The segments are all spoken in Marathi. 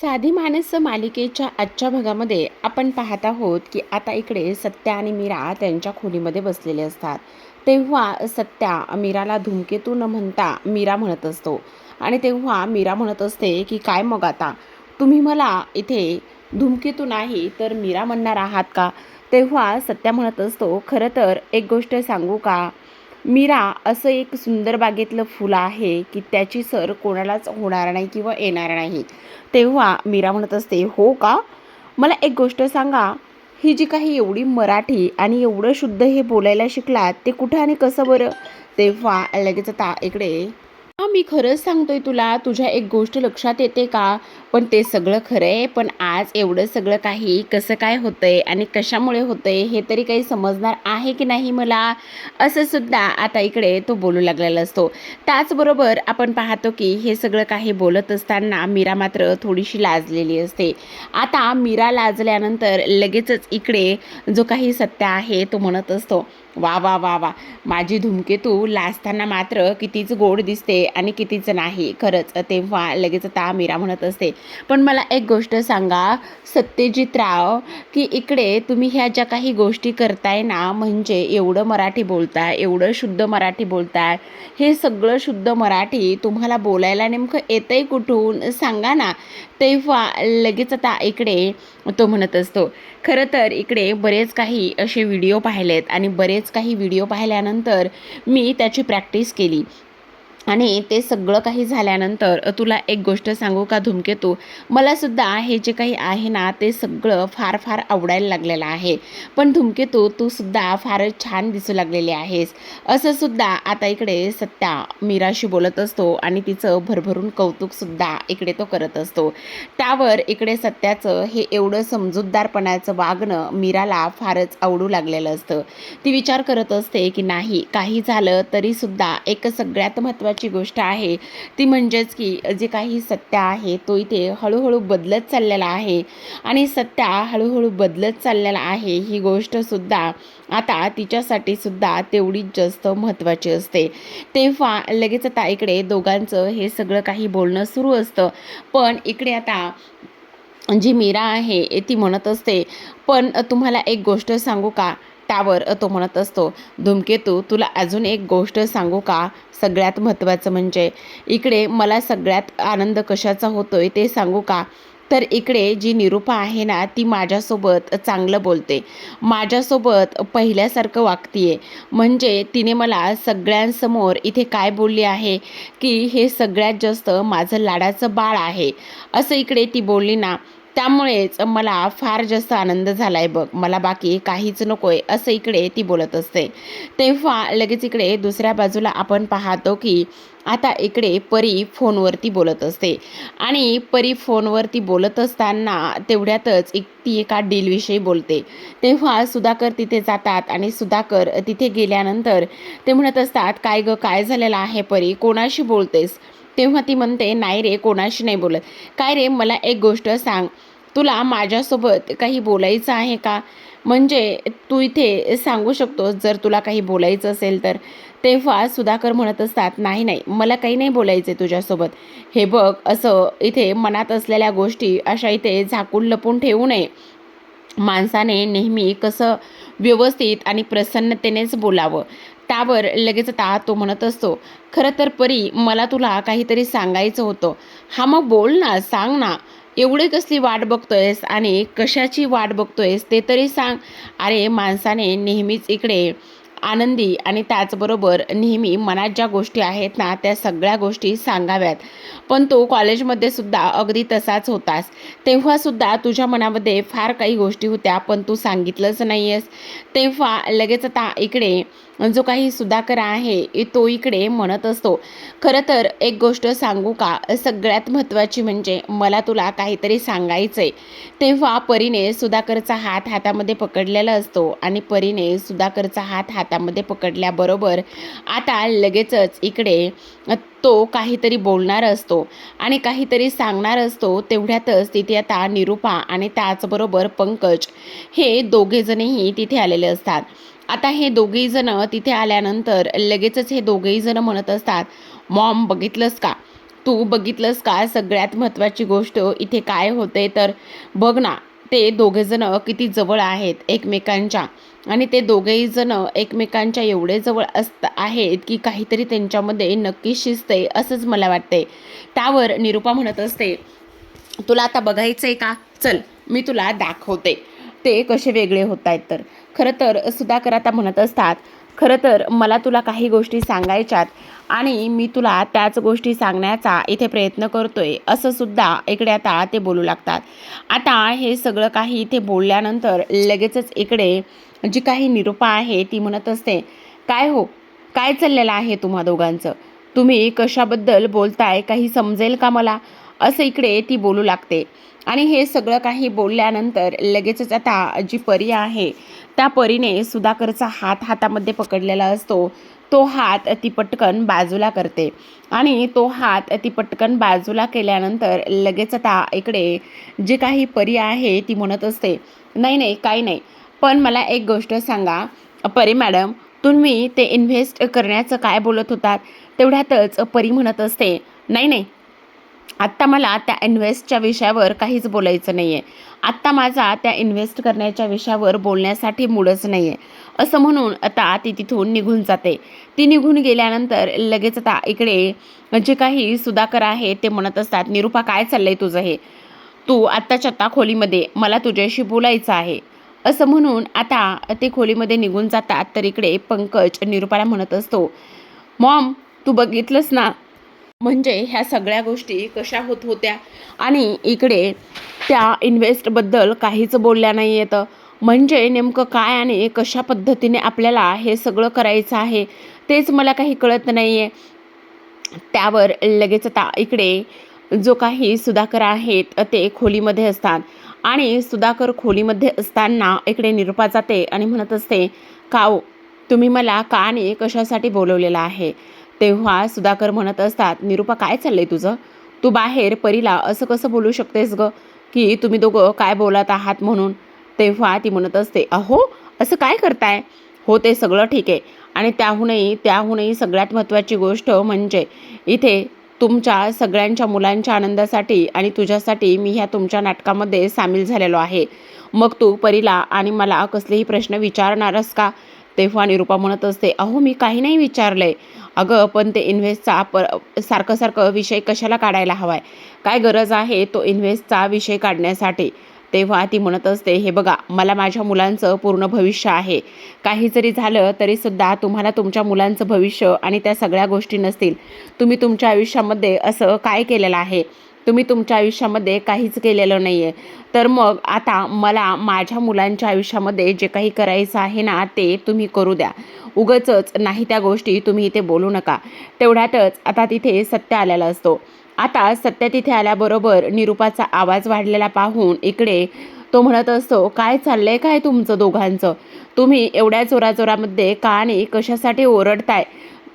साधी माणसं मालिकेच्या आजच्या भागामध्ये आपण पाहत आहोत की आता इकडे सत्या आणि मीरा त्यांच्या खोलीमध्ये बसलेले असतात. तेव्हा सत्या मीराला धूमकेतू न म्हणता मीरा म्हणत असतो आणि तेव्हा मीरा म्हणत असते की काय मग आता तुम्ही मला इथे धूमकेतू नाही तर मीरा म्हणणार आहात का? तेव्हा सत्या म्हणत असतो, खरं तर एक गोष्ट सांगू का मीरा, असं एक सुंदर बागेतलं फुलं आहे की त्याची सर कोणालाच होणार नाही किंवा येणार नाही. तेव्हा मीरा म्हणत असते, हो का? मला एक गोष्ट सांगा, ही जी काही एवढी मराठी आणि एवढं शुद्ध हे बोलायला शिकलात ते कुठं आणि कसं बरं? तेव्हा लगेच आता इकडे हां, मी खरंच सांगतोय तुला, तुझ्या एक गोष्ट लक्षात येते का? पण ते सगळं खरं आहे, पण आज एवढं सगळं काही कसं काय होतंय आणि कशामुळे होतंय हे तरी काही समजणार आहे की नाही मला? असं सुद्धा आता इकडे तो बोलू लागलेला असतो. त्याचबरोबर आपण पाहतो की हे सगळं काही बोलत असताना मीरा मात्र थोडीशी लाजलेली असते. आता मीरा लाजल्यानंतर लगेचच इकडे जो काही सत्य आहे तो म्हणत असतो, वा वा वा वा, माझी धूमकेतू लाजताना मात्र कितीच गोड दिसते आणि कितीच नाही खरंच. तेव्हा लगेच आता मीरा म्हणत असते, पण मला एक गोष्ट सांगा सत्यजितराव, की इकडे तुम्ही ह्या ज्या काही गोष्टी करताय ना, म्हणजे एवढं मराठी बोलताय, एवढं शुद्ध मराठी बोलताय, हे सगळं शुद्ध मराठी तुम्हाला बोलायला नेमकं येतंय कुठून सांगा ना? तेव्हा लगेच आता इकडे तो म्हणत असतो, खरं तर इकडे बरेच काही असे व्हिडिओ पाहिलेत आणि बरेच काही व्हिडिओ पाहिल्यानंतर मी त्याची प्रॅक्टिस केली आणि ते सगळं काही झाल्यानंतर तुला एक गोष्ट सांगू का धूमकेतू, मला सुद्धा हे जे काही आहे ना ते सगळं फार फार आवडायला लागलेलं आहे. पण धूमकेतू, तू सुद्धा फारच छान दिसू लागलेली आहेस. असं सुद्धा आता इकडे सत्या मीराशी बोलत असतो आणि तिचं भरभरून कौतुकसुद्धा इकडे तो करत असतो. त्यावर इकडे सत्याचं हे एवढं समजूतदारपणाचं वागणं मीराला फारच आवडू लागलेलं असतं. ती विचार करत असते की नाही, काही झालं तरीसुद्धा एक सगळ्यात महत्त्वाची गोष्ट आहे ती म्हणजेच की जे काही सत्य आहे तो इथे हळूहळू बदलत चाललेला आहे आणि सत्या हळूहळू बदलत चाललेला आहे ही गोष्टसुद्धा आता तिच्यासाठी सुद्धा तेवढीच जास्त महत्त्वाची असते. तेव्हा लगेच आता इकडे दोघांचं हे सगळं काही बोलणं सुरू असतं. पण इकडे आता जी मीरा आहे ती म्हणत असते, पण तुम्हाला एक गोष्ट सांगू का? त्यावर तो म्हणत असतो, धूमकेतू, तुला अजून एक गोष्ट सांगू का? सगळ्यात महत्त्वाचं म्हणजे इकडे मला सगळ्यात आनंद कशाचा होतोय ते सांगू का? तर इकडे जी निरूपा आहे ना ती माझ्यासोबत चांगलं बोलते, माझ्यासोबत पहिल्यासारखं वागतीये. म्हणजे तिने मला सगळ्यांसमोर इथे काय बोलली आहे की हे सगळ्यात जास्त माझं लाडाचं बाळ आहे, असं इकडे ती बोलली ना, त्यामुळेच मला फार जास्त आनंद झाला आहे बघ, मला बाकी काहीच नको आहे, असं इकडे ती बोलत असते. तेव्हा लगेच इकडे दुसऱ्या बाजूला आपण पाहतो की आता इकडे परी फोनवरती बोलत असते आणि परी फोनवरती बोलत असताना तेवढ्यातच ती एका डीलविषयी बोलते. तेव्हा सुधाकर तिथे जातात आणि सुधाकर तिथे गेल्यानंतर ते म्हणत असतात, काय गं, काय झालेलं आहे परी, कोणाशी बोलतेस? तेव्हा ती म्हणते, नाही रे, कोणाशी नाही बोलत. काय रे, मला एक गोष्ट सांग, तुला माझ्यासोबत काही बोलायचं आहे का? म्हणजे तू इथे सांगू शकतोस जर तुला काही बोलायचं असेल तर. तेव्हा सुधाकर म्हणत असतात, नाही नाही, मला काही नाही बोलायचं आहे तुझ्यासोबत. हे बघ, असं इथे मनात असलेल्या गोष्टी अशा इथे झाकून लपून ठेवू नये. माणसाने नेहमी कसं व्यवस्थित आणि प्रसन्नतेनेच बोलावं. त्यावर लगेच आता तो म्हणत असतो, खरं तर परी, मला तुला काहीतरी सांगायचं होतं. हा मग बोल ना, सांग ना. एवढी कसली वाट बघतोयस आणि कशाची वाट बघतोयस ते तरी सांग. अरे, माणसाने नेहमीच इकडे आनंदी आणि त्याचबरोबर नेहमी मनात ज्या गोष्टी आहेत ना त्या सगळ्या गोष्टी सांगाव्यात. पण तो कॉलेजमध्ये सुद्धा अगदी तसाच होतास. तेव्हासुद्धा तुझ्या मनामध्ये फार काही गोष्टी होत्या पण तू सांगितलंच नाही आहेस. तेव्हा लगेच आता इकडे जो काही सुधाकर आहे तो इकडे म्हणत असतो, खरं तर एक गोष्ट सांगू का? सगळ्यात महत्त्वाची म्हणजे मला तुला काहीतरी सांगायचं आहे. तेव्हा परीने सुधाकरचा हात हातामध्ये पकडलेला असतो आणि परीने सुधाकरचा हात हातामध्ये पकडल्याबरोबर आता लगेचच इकडे तो काहीतरी बोलणार असतो आणि काहीतरी सांगणार असतो. तेवढ्यातच तिथे आता निरूपा आणि त्याचबरोबर पंकज हे दोघेजणही तिथे आलेले असतात. आता हे दोघेही जण तिथे आल्यानंतर लगेचच हे दोघेही जण म्हणत असतात, मॉम, बघितलंस का? तू बघितलंस का सगळ्यात महत्त्वाची गोष्ट इथे काय होते तर बघ ना, ते दोघेजण किती जवळ आहेत एकमेकांच्या आणि ते दोघेही जण एकमेकांच्या एवढे जवळ आहेत की काहीतरी त्यांच्यामध्ये नक्की शिजते असंच मला वाटते. त्यावर निरूपा म्हणत असते, तुला आता बघायचंय का? चल मी तुला दाखवते ते कसे वेगळे होत आहेत. तर खरं तर सुधाकर आता म्हणत असतात, खरं तर मला तुला काही गोष्टी सांगायच्यात आणि मी तुला त्याच गोष्टी सांगण्याचा इथे प्रयत्न करतोय असं सुद्धा इकडे आता ते बोलू लागतात. आता हे सगळं काही इथे बोलल्यानंतर लगेचच इकडे जी काही निरूपा आहे ती म्हणत असते, काय हो, काय चाललेलं आहे तुम्हा दोघांचं? तुम्ही कशाबद्दल बोलताय काही समजेल का मला? असं इकडे ती बोलू लागते. आणि हे सगळं काही बोलल्यानंतर लगेचच आता जी परी आहे त्या परीने सुधाकरचा हात हातामध्ये पकडलेला असतो. तो हात ती पटकन बाजूला करते आणि तो हात ती पटकन बाजूला केल्यानंतर लगेच आता इकडे जी काही परी आहे ती म्हणत असते, नाही नाही काही नाही, पण मला एक गोष्ट सांगा परी मॅडम, तुम्ही ते इन्व्हेस्ट करण्याचं काय बोलत होतात? तेवढ्यातच परी म्हणत असते, नाही नाही, आत्ता मला त्या इन्व्हेस्टच्या विषयावर काहीच बोलायचं नाही आहे. आत्ता माझा त्या इन्व्हेस्ट करण्याच्या विषयावर बोलण्यासाठी मूडच नाही आहे. असं म्हणून आता ती तिथून निघून जाते. ती निघून गेल्यानंतर लगेच आता इकडे जे काही सुधाकर आहे ते म्हणत असतात, निरूपा काय चाललंय तुझं हे? तू आत्ताच्या आत्ता खोलीमध्ये, मला तुझ्याशी बोलायचं आहे. असं म्हणून आता ते खोलीमध्ये निघून जातात. तर इकडे पंकज निरूपाला म्हणत असतो, मॉम तू बघितलंस ना, म्हणजे ह्या सगळ्या गोष्टी कशा होत होत्या आणि इकडे त्या इन्व्हेस्टबद्दल काहीच बोलल्या नाही आहेत. म्हणजे नेमकं काय आणि कशा पद्धतीने आपल्याला हे सगळं करायचं आहे तेच मला काही कळत नाही आहे. त्यावर लगेच आता इकडे जो काही सुधाकर आहेत ते खोलीमध्ये असतात आणि सुधाकर खोलीमध्ये असताना इकडे निरूपा जाते आणि म्हणत असते, का हो, तुम्ही मला का आणि कशासाठी बोलवलेलं आहे? तेव्हा सुधाकर म्हणत असतात, निरूपा काय चाललंय तुझं? तू बाहेर परीला असं कसं बोलू शकतेस ग, की तुम्ही दोघं काय बोलत आहात म्हणून? तेव्हा ती म्हणत असते, अहो असं काय करताय? हो ते सगळं ठीक आहे आणि त्याहूनही सगळ्यात महत्त्वाची गोष्ट म्हणजे इथे तुमच्या सगळ्यांच्या मुलांच्या आनंदासाठी आणि तुझ्यासाठी मी ह्या तुमच्या नाटकामध्ये सामील झालेलो आहे. मग तू परीला आणि मला कसलेही प्रश्न विचारणारस का? तेव्हा निरूपा म्हणत असते, अहो मी काही नाही विचारलंय. अगं पण ते इन्व्हेस्टचा सारखं सारखं विषय कशाला काढायला हवाय? काय गरज आहे तो इन्व्हेस्टचा विषय काढण्यासाठी? तेव्हा ती म्हणत असते, हे बघा मला माझ्या मुलांचं पूर्ण भविष्य आहे. काही जरी झालं तरीसुद्धा तुम्हाला तुमच्या मुलांचं भविष्य आणि त्या सगळ्या गोष्टी नसतील. तुम्ही तुमच्या आयुष्यामध्ये असं काय केलेलं आहे? तुम्ही तुमच्या आयुष्यामध्ये काहीच केलेलं नाही आहे. तर मग आता मला माझ्या मुलांच्या आयुष्यामध्ये जे काही करायचं आहे ना ते तुम्ही करू द्या. उगाचच नाही त्या गोष्टी तुम्ही इथे बोलू नका. तेवढ्यातच आता तिथे सत्य आलेला असतो. आता सत्य तिथे आल्याबरोबर निरूपाचा आवाज वाढलेला पाहून इकडे तो म्हणत असतो, काय चाललंय काय तुमचं दोघांचं? तुम्ही एवढ्या जोराजोरामध्ये का आणि कशासाठी ओरडताय?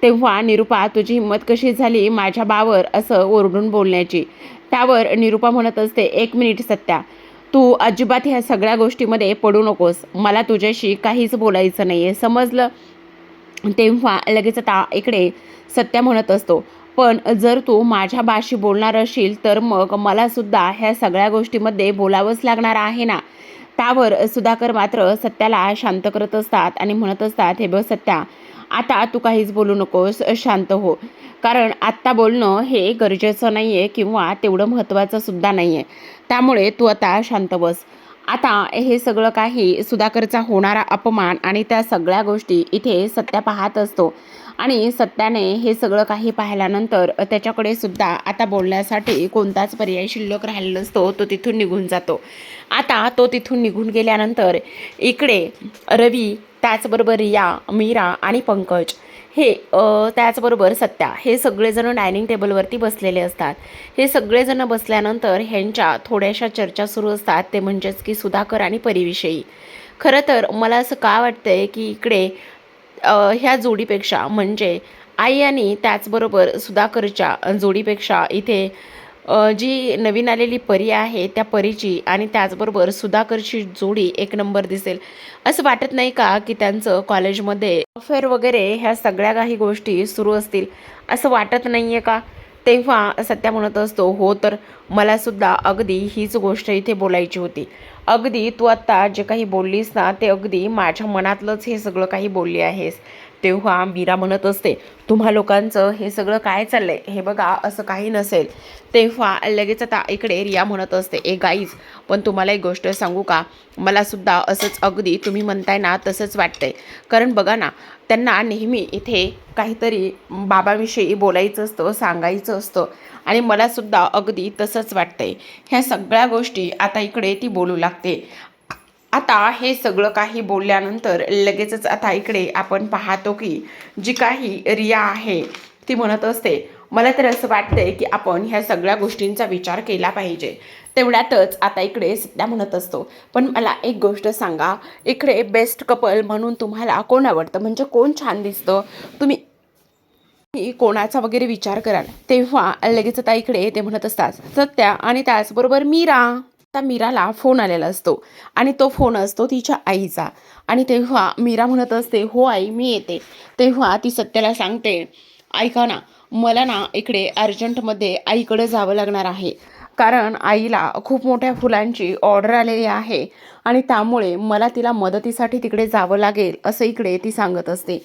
तेव्हा निरूपा तुझी हिंमत कशी झाली माझ्या बावर असं ओरडून बोलण्याची? त्यावर निरूपा म्हणत असते, एक मिनिट सत्या, तू अजिबात ह्या सगळ्या गोष्टीमध्ये पडू नकोस. मला तुझ्याशी काहीच बोलायचं नाही आहे, समजलं? तेव्हा लगेच आता इकडे सत्या म्हणत असतो, पण जर तू माझ्या बाशी बोलणार असशील तर मग मला सुद्धा ह्या सगळ्या गोष्टीमध्ये बोलावंच लागणार आहे ना. त्यावर सुधाकर मात्र सत्याला शांत करत असतात आणि म्हणत असतात, हे बघ सत्या, आता तू काहीच बोलू नकोस, शांत हो. कारण आत्ता बोलणं हे गरजेचं नाही आहे किंवा तेवढं महत्त्वाचं सुद्धा नाही आहे. त्यामुळे तू आता शांत बस. आता हे सगळं काही सुधाकरचा होणारा अपमान आणि त्या सगळ्या गोष्टी इथे सत्या पाहत असतो आणि सत्याने हे सगळं काही पाहिल्यानंतर त्याच्याकडे सुद्धा आता बोलण्यासाठी कोणताच पर्याय शिल्लक राहिलेला नसतो. तो तिथून निघून जातो. आता तो तिथून निघून गेल्यानंतर इकडे रवी, त्याचबरोबर रिया, मीरा आणि पंकज हे त्याचबरोबर सत्या हे सगळेजण डायनिंग टेबलवरती बसलेले असतात. हे सगळेजण बसल्यानंतर ह्यांच्या थोड्याशा चर्चा सुरू असतात, ते म्हणजेच की सुधाकर आणि परीविषयी. खरं तर मला असं का वाटतंय की इकडे ह्या जोडीपेक्षा म्हणजे आई आणि त्याचबरोबर सुधाकरच्या जोडीपेक्षा इथे जी नवीन आलेली परी आहे त्या परीची आणि त्याचबरोबर सुधाकरची जोडी एक नंबर दिसेल. असं वाटत नाही का की त्यांचं कॉलेजमध्ये अफेअर वगैरे ह्या सगळ्या काही गोष्टी सुरू असतील? असं वाटत नाही आहे का? तेव्हा सत्या म्हणत असतो, हो तर मला सुद्धा अगदी हीच गोष्ट इथे बोलायची होती. अगदी तू आत्ता जे काही बोललीस ना, ते अगदी माझ्या मनातलंच हे सगळं काही बोलली आहेस. तेव्हा मीरा म्हणत असते, तुम्हा लोकांचं हे सगळं काय चाललंय, हे बघा असं काही नसेल. तेव्हा लगेच आता इकडे रिया म्हणत असते, ए गाईज, पण तुम्हाला एक गोष्ट सांगू का, मला सुद्धा असंच अगदी तुम्ही म्हणताय ना तसंच वाटतंय. कारण बघा ना, त्यांना नेहमी इथे काहीतरी बाबाविषयी बोलायचं असतं, सांगायचं असतं, आणि मलासुद्धा अगदी तसंच वाटतंय. ह्या सगळ्या गोष्टी आता इकडे ती बोलू लागते. आता हे सगळं काही बोलल्यानंतर लगेचच आता इकडे आपण पाहतो की जी काही रिया आहे ती म्हणत असते, मला तर असं वाटतंय की आपण ह्या सगळ्या गोष्टींचा विचार केला पाहिजे. तेवढ्यातच आता इकडे सध्या म्हणत असतो, पण मला एक गोष्ट सांगा, इकडे बेस्ट कपल म्हणून तुम्हाला कोण आवडतं, म्हणजे कोण छान दिसतं, तुम्ही कोणाचा वगैरे विचार कराल. तेव्हा लगेच आता इकडे ते म्हणत असतात सत्या, आणि त्याचबरोबर मीरा. आता मीराला फोन आलेला असतो आणि तो फोन असतो तिच्या आईचा. आणि तेव्हा मीरा म्हणत असते, हो आई मी येते. तेव्हा ती सत्याला सांगते, ऐका ना, मला ना इकडे अर्जंटमध्ये आईकडे जावं लागणार आहे, कारण आईला खूप मोठ्या फुलांची ऑर्डर आलेली आहे आणि त्यामुळे मला तिला मदतीसाठी तिकडे जावं लागेल असं इकडे ती सांगत असते.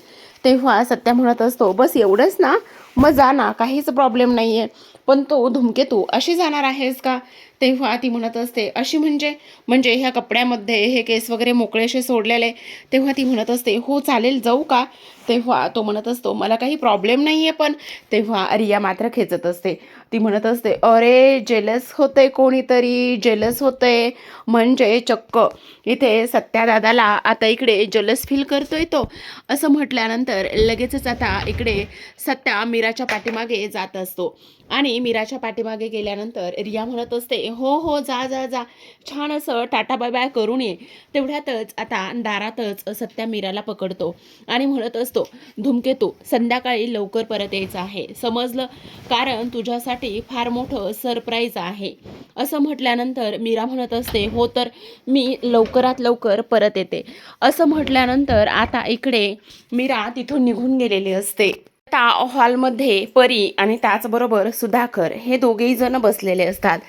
तेव्हा सत्या म्हणत असतो, बस एवढंच ना, मग जा ना, काहीच प्रॉब्लेम नाही आहे. पण तो धूमकेतू अशी जाणार आहेस का? तेव्हा ती म्हणत असते, अशी म्हणजे ह्या कपड्यामध्ये हे केस वगैरे मोकळे असे सोडलेले. तेव्हा ती म्हणत असते, हो चालेल, जाऊ का? तेव्हा तो म्हणत असतो, मला काही प्रॉब्लेम नाही आहे. पण तेव्हा रिया मात्र खेचत असते. ती म्हणत असते, अरे जेलस होतंय, कोणीतरी जेलस होतंय, म्हणजे चक्क इथे सत्या दादाला आता इकडे जलस फील करतोय तो. असं म्हटल्यानंतर लगेचच आता इकडे सत्या मीराच्या पाठीमागे जात असतो आणि मीराच्या पाठीमागे गेल्यानंतर रिया म्हणत असते, हो हो जा जा जा, छान असं टाटा बाय बाय करून ये. तेवढ्यातच आता दारातच सत्या मीराला पकडतो आणि म्हणत असतो, धूमकेतू संध्याकाळी लवकर परत यायचं आहे, समजलं, कारण तुझ्यासाठी फार मोठं सरप्राईज आहे. असं म्हटल्यानंतर मीरा म्हणत असते, हो तर मी लवकरात लवकर परत येते. असं म्हटल्यानंतर आता इकडे मीरा तिथून निघून गेलेली असते. आता हॉलमध्ये परी आणि त्याचबरोबर सुधाकर हे दोघेही जण बसलेले असतात.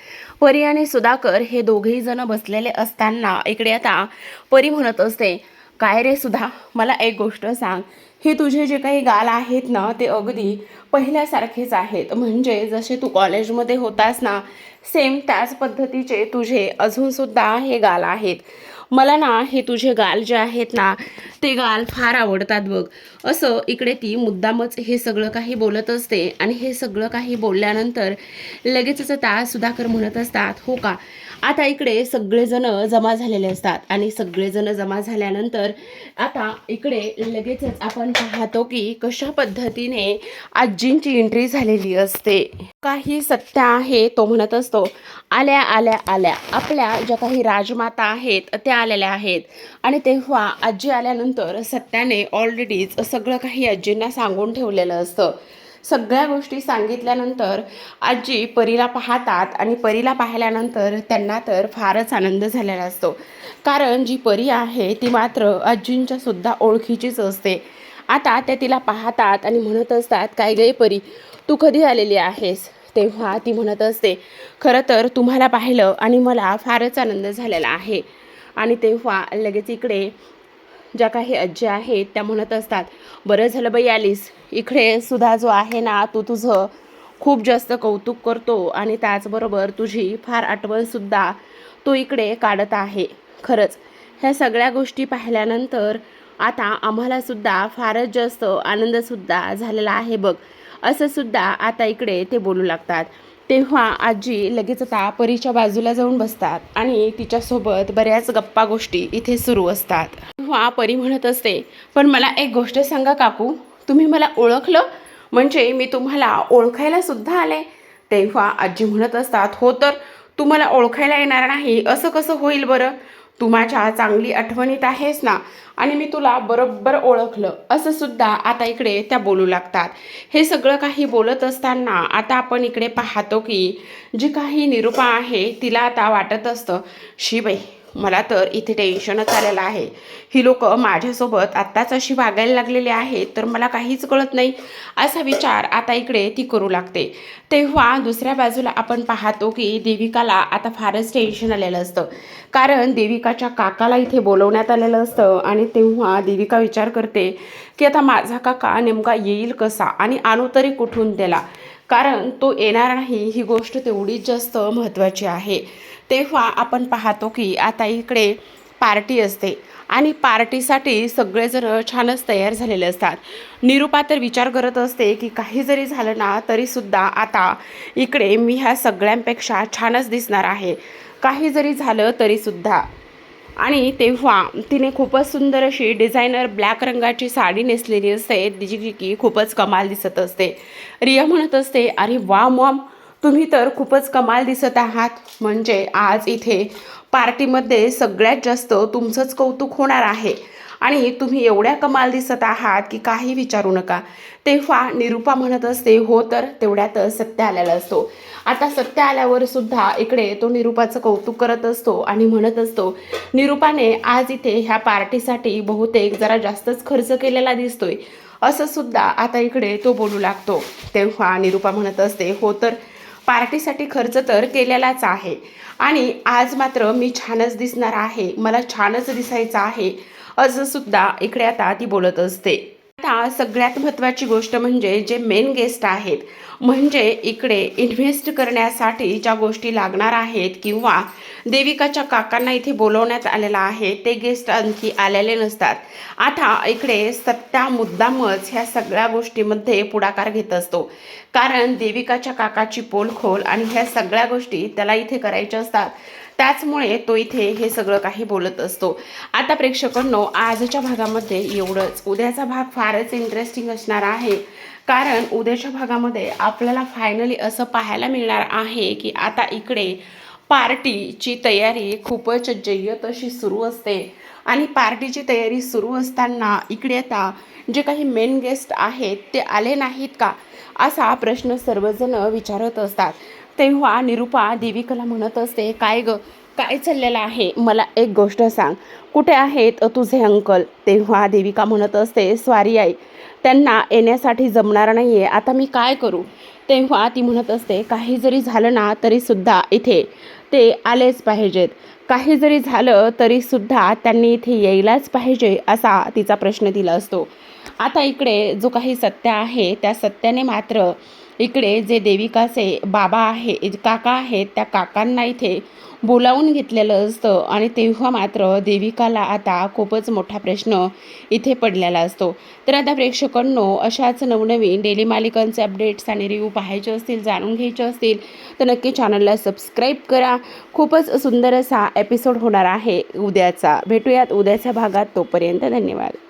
परी आणि सुधाकर हे दोघेही जण बसलेले असताना इकडे आता परी म्हणत असते, काय रे सुधा, मला एक गोष्ट सांग, हे तुझे जे काही गाल आहेत ना ते अगदी पहिल्यासारखेच आहेत, म्हणजे जसे तू कॉलेजमध्ये होतास ना सेम त्याच पद्धतीचे तुझे अजूनसुद्धा हे गाल आहेत. मला ना हे तुझे गाल जे आहेत ना ते गाल फार आवडतात बघ. असं इकडे ती मुद्दामच हे सगळं काही बोलत असते आणि हे सगळं काही बोलल्यानंतर लगेचच आता सुधाकर म्हणत असतात, हो का? आता इकडे सगळेजण जमा झालेले असतात आणि सगळेजण जमा झाल्यानंतर आता इकडे लगेचच आपण पाहतो की कशा पद्धतीने आजींची एंट्री झालेली असते. काही सत्य आहे तो म्हणत असतो, आल्या आल्या आल्या, आपल्या ज्या काही राजमाता आहेत त्या आलेल्या आहेत. आणि तेव्हा आजी आल्यानंतर सत्याने ऑलरेडीच सगळं काही आजींना सांगून ठेवलेलं असतं. सगळ्या गोष्टी सांगितल्यानंतर आजी परीला पाहतात आणि परीला पाहिल्यानंतर त्यांना तर फारच आनंद झालेला असतो, कारण जी परी आहे ती मात्र आजींच्या सुद्धा ओळखीचीच असते. आता त्या तिला पाहतात आणि म्हणत असतात, काय गे परी, तू कधी आलेली आहेस? तेव्हा ती म्हणत असते, खरं तर तुम्हाला पाहिलं आणि मला फारच आनंद झालेला आहे. आणि तेव्हा लगेच इकडे ज्या काही आजी आहेत त्या म्हणत असतात, बरं झालं बाई आलीस, इकडे सुद्धा जो आहे ना तो तुझं खूप जास्त कौतुक करतो आणि त्याचबरोबर तुझी फार आठवणसुद्धा तो इकडे काढत आहे. खरंच ह्या सगळ्या गोष्टी पाहिल्यानंतर आता आम्हालासुद्धा फारच जास्त आनंदसुद्धा झालेला आहे बघ. असं सुद्धा आता इकडे ते बोलू लागतात. तेव्हा आजी लगेच आता परीच्या बाजूला जाऊन बसतात आणि तिच्यासोबत बऱ्याच गप्पा गोष्टी इथे सुरू असतात. तेव्हा परी म्हणत असते, पण मला एक गोष्ट सांगा काकू, तुम्ही मला ओळखलं, म्हणजे मी तुम्हाला ओळखायला सुद्धा आले. तेव्हा आजी म्हणत असतात, हो तर तू मला ओळखायला येणार नाही असं कसं होईल बरं? तू माझ्या चांगली आठवणीत आहेस ना, आणि मी तुला बरोबर ओळखलं, असं सुद्धा आता इकडे त्या बोलू लागतात. हे सगळं काही बोलत असताना आता आपण इकडे पाहतो की जी काही निरूपा आहे तिला आता वाटत असतं, शी बाई, मला तर इथे टेन्शनच आलेलं आहे. ही लोकं माझ्यासोबत आत्ताच अशी वागायला लागलेली आहेत तर मला काहीच कळत नाही, असा विचार आता इकडे ती करू लागते. तेव्हा दुसऱ्या बाजूला आपण पाहतो की देविकाला आता फारच टेन्शन आलेलं असतं. कारण देविकाच्या काकाला इथे बोलवण्यात आलेलं असतं आणि तेव्हा देविका विचार करते की आता माझा काका नेमका येईल कसा आणि आणू तरी कुठून त्याला, कारण तो येणार नाही ही गोष्ट तेवढीच जास्त महत्त्वाची आहे. तेव्हा आपण पाहतो की आता इकडे पार्टी असते आणि पार्टीसाठी सगळेजण छानच तयार झालेले असतात. निरुपा तर विचार करत असते की काही जरी झालं ना तरीसुद्धा आता इकडे मी ह्या सगळ्यांपेक्षा छानच दिसणार आहे, काही जरी झालं तरीसुद्धा. आणि तेव्हा तिने खूपच सुंदर अशी डिझायनर ब्लॅक रंगाची साडी नेसलेली असते, जी की खूपच कमाल दिसत असते. रिया म्हणत असते, अरे वा मॉम, तुम्ही तर खूपच कमाल दिसत आहात. म्हणजे आज इथे पार्टीमध्ये सगळ्यात जास्त तुमचंच कौतुक होणार आहे आणि तुम्ही एवढ्या कमाल दिसत आहात की काही विचारू नका. तेव्हा निरुपा म्हणत असते, हो तर तेवढ्यात सत्य आलेला असतो. आता सत्य आल्यावर सुद्धा इकडे तो निरुपाचं कौतुक करत असतो आणि म्हणत असतो, निरुपाने आज इथे ह्या पार्टीसाठी बहुतेक जरा जास्तच खर्च केलेला दिसतोय, असं सुद्धा आता इकडे तो बोलू लागतो. तेव्हा निरुपा म्हणत असते, हो तर पार्टीसाठी खर्च तर केलेलाच आहे आणि आज मात्र मी छानच दिसणार आहे, मला छानच दिसायचं आहे, असं सुद्धा इकडे आता ती बोलत असते. आता सगळ्यात महत्त्वाची गोष्ट म्हणजे जे मेन गेस्ट आहेत, म्हणजे इकडे इन्व्हेस्ट करण्यासाठी ज्या गोष्टी लागणार आहेत किंवा देविकाच्या काकांना इथे बोलवण्यात आलेलं आहे ते गेस्ट आणखी आलेले नसतात. आता इकडे सत्या मुद्दामच ह्या सगळ्या गोष्टीमध्ये पुढाकार घेत असतो, कारण देविकाच्या काकाची पोलखोल आणि ह्या सगळ्या गोष्टी त्याला इथे करायच्या असतात. त्याचमुळे तो इथे हे सगळं काही बोलत असतो. आता प्रेक्षकांनो, आजच्या भागामध्ये एवढंच. उद्याचा भाग फारच इंटरेस्टिंग असणार आहे, कारण उद्याच्या भागामध्ये आपल्याला फायनली असं पाहायला मिळणार आहे की आता इकडे पार्टीची तयारी खूपच जय्यत अशी सुरू असते आणि पार्टीची तयारी सुरू असताना इकडे आता जे काही मेन गेस्ट आहेत ते आले नाहीत का, असा प्रश्न सर्वजण विचारत असतात. तेव्हा निरुपा देविकाला म्हणत असते, काय ग, काय चाललेलं आहे, मला एक गोष्ट सांग, कुठे आहेत तुझे अंकल? तेव्हा देविका म्हणत असते, सॉरी आई, त्यांना येण्यासाठी जमणार नाही आहे, आता मी काय करू? तेव्हा ती म्हणत असते, काही जरी झालं ना तरीसुद्धा इथे ते आलेच पाहिजेत, काही जरी झालं तरीसुद्धा त्यांनी इथे यायलाच पाहिजे, असा तिचा प्रश्न तिला असतो. आता इकडे जो काही सत्य आहे त्या सत्याने मात्र इकडे जे देविकाचे बाबा आहे, काका आहेत, त्या काकांना इथे बोलावून घेतलेलं असतं आणि तेव्हा मात्र देविकाला आता खूपच मोठा प्रश्न इथे पडलेला असतो. तर आता प्रेक्षकांनो, अशाच नवनवीन डेली मालिकांचे अपडेट्स आणि रिव्ह्यू पाहायचे असतील, जाणून घ्यायचे असतील तर नक्की चॅनलला सबस्क्राईब करा. खूपच सुंदर असा एपिसोड होणार आहे उद्याचा. भेटूयात उद्याच्या भागात. तोपर्यंत धन्यवाद.